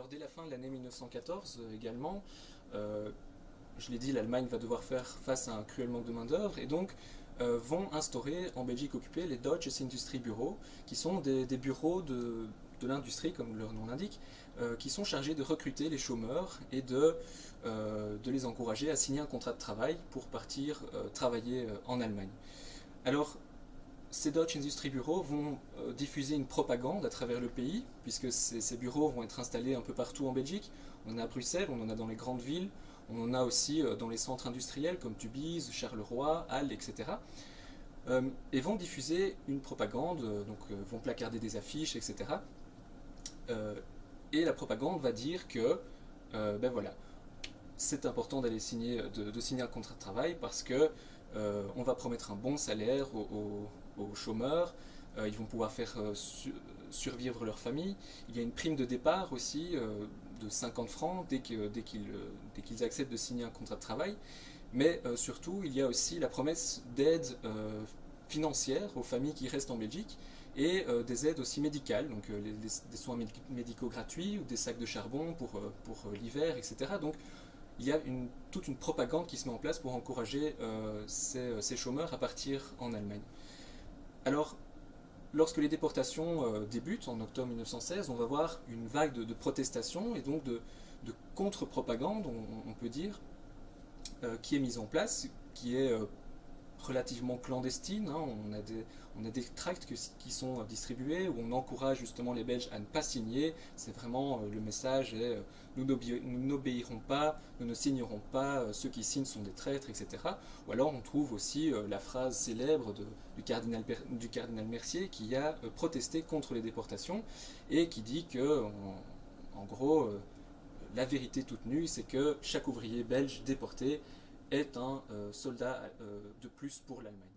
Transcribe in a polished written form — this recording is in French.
Alors dès la fin de l'année 1914 également, je l'ai dit, l'Allemagne va devoir faire face à un cruel manque de main-d'œuvre et donc vont instaurer en Belgique occupée les Deutsches Industriebureaux, qui sont des bureaux de l'industrie, comme leur nom l'indique, qui sont chargés de recruter les chômeurs et de les encourager à signer un contrat de travail pour partir travailler en Allemagne. Alors, ces Deutsche Industriebureaux vont diffuser une propagande à travers le pays, puisque ces bureaux vont être installés un peu partout en Belgique. On en a à Bruxelles, on en a dans les grandes villes, on en a aussi dans les centres industriels comme Tubize, Charleroi, Halle, etc. Et vont diffuser une propagande, vont placarder des affiches, etc. Et la propagande va dire que, ben voilà, c'est important d'aller de signer un contrat de travail parce que on va promettre un bon salaire aux chômeurs, ils vont pouvoir faire survivre leur famille. Il y a une prime de départ aussi de 50 francs dès qu'ils acceptent de signer un contrat de travail. Mais surtout, il y a aussi la promesse d'aide financière aux familles qui restent en Belgique et des aides aussi médicales, donc des soins médicaux gratuits ou des sacs de charbon pour l'hiver, etc. Donc il y a toute une propagande qui se met en place pour encourager ces chômeurs à partir en Allemagne. Alors, lorsque les déportations débutent en octobre 1916, on va voir une vague de protestations et donc de contre-propagande, on peut dire, qui est mise en place, qui est relativement clandestine. Hein. On a des tracts qui sont distribués où on encourage justement les Belges à ne pas signer. C'est vraiment le message est nous n'obéirons pas, nous ne signerons pas, ceux qui signent sont des traîtres, etc. Ou alors on trouve aussi la phrase célèbre du cardinal Mercier qui a protesté contre les déportations et qui dit que, en gros, la vérité toute nue, c'est que chaque ouvrier belge déporté est un soldat de plus pour l'Allemagne.